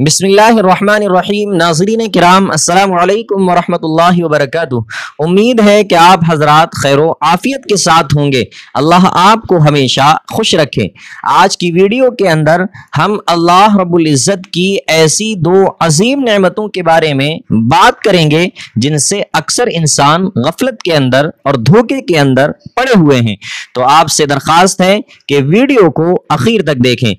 बिस्मिल्लाहिर्रहमानिर्रहीम। नाज़रीन किराम, अस्सलामु अलैकुम वरहमतुल्लाहि वबरकातुहू। उम्मीद है कि आप हजरात खैरो आफियत के साथ होंगे। अल्लाह आपको हमेशा खुश रखे। आज की वीडियो के अंदर हम अल्लाह रब्बुल इज़्ज़त की ऐसी दो अजीम नेमतों के बारे में बात करेंगे जिनसे अक्सर इंसान गफलत के अंदर और धोखे के अंदर पड़े हुए हैं। तो आपसे दरख्वास्त है कि वीडियो को आखिर तक देखें।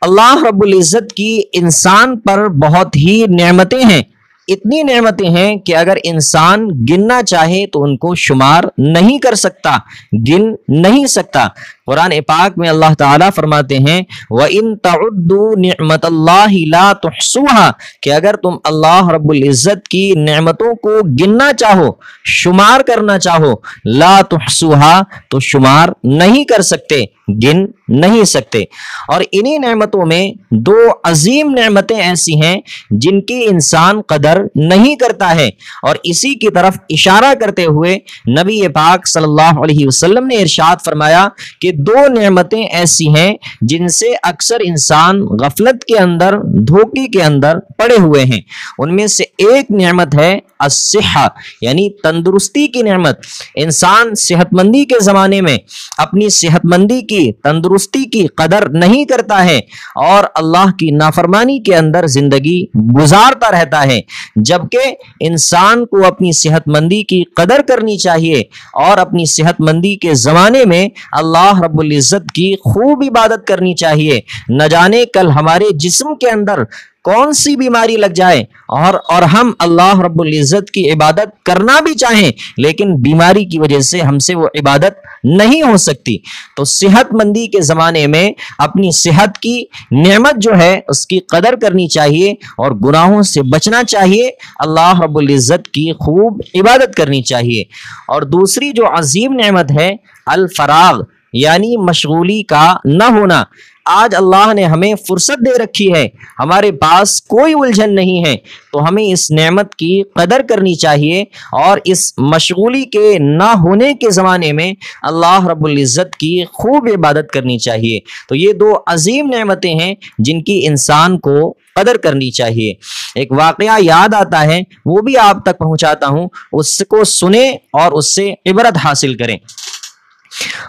अल्लाह रब्बुल इज़्ज़त की इंसान पर बहुत ही नेमतें हैं। इतनी नेमतें हैं कि अगर इंसान गिनना चाहे तो उनको शुमार नहीं कर सकता, गिन नहीं सकता। कुरान पाक में अल्लाह ताला फरमाते हैं व इन तउद्दू निअमतल्लाहि ला तुहसूहा, कि अगर तुम अल्लाह रब्बुल इज़्ज़त की नेमतों को गिनना चाहो, शुमार करना चाहो, ला तुहसूहा, तो शुमार नहीं कर सकते, गिन नहीं सकते। और इन्हीं नेमतों में दो अजीम नेमतें ऐसी हैं जिनकी इंसान कदर नहीं करता है। और इसी की तरफ इशारा करते हुए नबी पाक सल्लल्लाहु अलैहि वसल्लम ने इरशाद फरमाया कि दो नेमतें ऐसी हैं जिनसे अक्सर इंसान गफलत के अंदर, धोखे के अंदर पड़े हुए हैं। उनमें से एक नेमत है अस्सिहा, यानी तंदुरुस्ती की नेमत। इंसान सेहतमंदी के ज़माने में अपनी सेहतमंदी की, तंदुरुस्ती की कदर नहीं करता है और अल्लाह की नाफरमानी के अंदर ज़िंदगी गुजारता रहता है। जबकि इंसान को अपनी सेहतमंदी की कदर करनी चाहिए और अपनी सेहतमंदी के ज़माने में अल्लाह रब्बुल इज़्ज़त की खूब इबादत करनी चाहिए। न जाने कल हमारे जिस्म के अंदर कौन सी बीमारी लग जाए और हम अल्लाह रब्बुल इज़्ज़त की इबादत करना भी चाहें, लेकिन बीमारी की वजह से हमसे वो इबादत नहीं हो सकती। तो सेहतमंदी के ज़माने में अपनी सेहत की नेमत जो है उसकी कदर करनी चाहिए और गुनाहों से बचना चाहिए, अल्लाह रब्बुल इज़्ज़त की खूब इबादत करनी चाहिए। और दूसरी जो अजीम नेमत है अल फराग, यानी मशगूली का न होना। आज अल्लाह ने हमें फुर्सत दे रखी है, हमारे पास कोई उलझन नहीं है, तो हमें इस नेमत की कदर करनी चाहिए और इस मशगूली के ना होने के ज़माने में अल्लाह रब्बुल इज़्ज़त की खूब इबादत करनी चाहिए। तो ये दो अजीम नेमतें हैं जिनकी इंसान को कदर करनी चाहिए। एक वाक़या याद आता है, वो भी आप तक पहुँचाता हूँ, उसको सुने और उससे इबरत हासिल करें।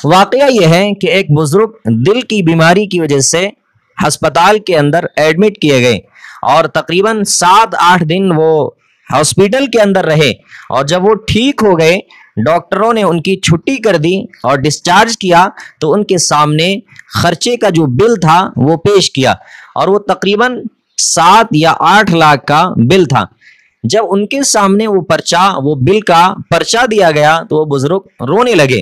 वाकया यह है कि एक बुजुर्ग दिल की बीमारी की वजह से अस्पताल के अंदर एडमिट किए गए और तकरीबन 7-8 दिन वो हॉस्पिटल के अंदर रहे। और जब वो ठीक हो गए, डॉक्टरों ने उनकी छुट्टी कर दी और डिस्चार्ज किया, तो उनके सामने खर्चे का जो बिल था वो पेश किया और वो तकरीबन 7 या 8 लाख का बिल था। जब उनके सामने वो बिल का पर्चा दिया गया तो वो बुजुर्ग रोने लगे।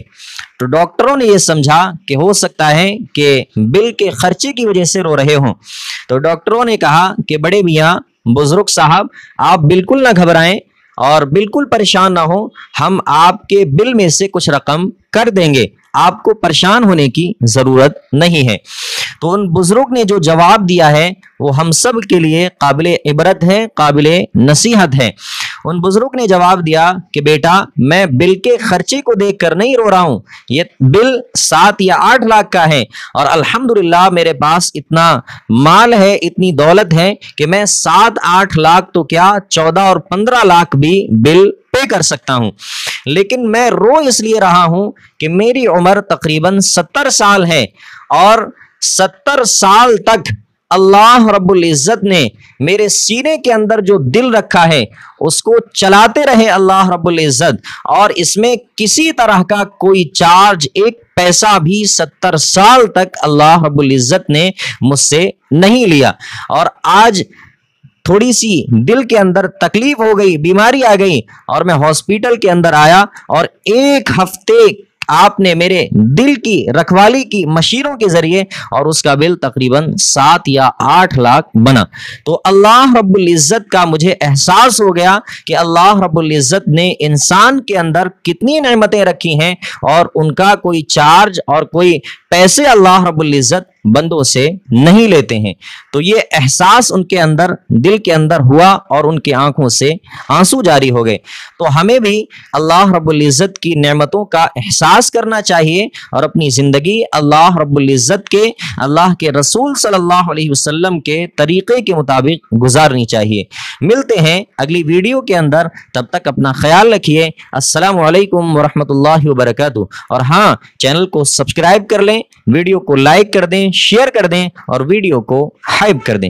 तो डॉक्टरों ने ये समझा कि हो सकता है कि बिल के खर्चे की वजह से रो रहे हों। तो डॉक्टरों ने कहा कि बड़े मियाँ, बुजुर्ग साहब, आप बिल्कुल ना घबराएं और बिल्कुल परेशान ना हो, हम आपके बिल में से कुछ रकम कर देंगे, आपको परेशान होने की ज़रूरत नहीं है। तो उन बुजुर्ग ने जो जवाब दिया है वो हम सब के लिए काबिले इबरत है, काबिले नसीहत है। उन बुजुर्ग ने जवाब दिया कि बेटा, मैं बिल के खर्चे को देख कर नहीं रो रहा हूँ, ये बिल 7 या 8 लाख का है और अल्हम्दुलिल्लाह मेरे पास इतना माल है, इतनी दौलत है कि मैं 7-8 लाख तो क्या 14 और 15 लाख भी बिल पे कर सकता हूँ। लेकिन मैं रो इसलिए रहा हूँ कि मेरी उम्र तकरीबन 70 साल है और 70 साल तक अल्लाह रब्बुल इज़्ज़त ने मेरे सीने के अंदर जो दिल रखा है उसको चलाते रहे अल्लाह रब्बुल इज़्ज़त, और इसमें किसी तरह का कोई चार्ज, एक पैसा भी 70 साल तक अल्लाह रब्बुल इज़्ज़त ने मुझसे नहीं लिया। और आज थोड़ी सी दिल के अंदर तकलीफ हो गई, बीमारी आ गई और मैं हॉस्पिटल के अंदर आया और 1 हफ्ते आपने मेरे दिल की रखवाली की मशीरों के जरिए और उसका बिल तकरीबन 7 या 8 लाख बना। तो अल्लाह रब्बुल इज़्ज़त का मुझे एहसास हो गया कि अल्लाह रब्बुल इज़्ज़त ने इंसान के अंदर कितनी नेमतें रखी हैं और उनका कोई चार्ज और कोई पैसे अल्लाह रब्बुल इज़्ज़त بندوں سے نہیں لیتے ہیں۔ تو یہ احساس ان کے اندر، دل کے اندر ہوا اور ان کی آنکھوں سے آنسو جاری ہو گئے۔ تو ہمیں بھی اللہ رب العزت کی نعمتوں کا احساس کرنا چاہیے اور اپنی زندگی اللہ رب العزت کے، اللہ کے رسول صلی اللہ علیہ وسلم کے طریقے کے مطابق گزارنی چاہیے۔ ملتے ہیں اگلی ویڈیو کے اندر، تب تک اپنا خیال رکھیے۔ السلام علیکم ورحمۃ اللہ وبرکاتہ۔ اور ہاں، چینل کو سبسکرائب کر لیں، ویڈیو کو لائک کر دیں، شیئر کر دیں اور ویڈیو کو ہائپ کر دیں۔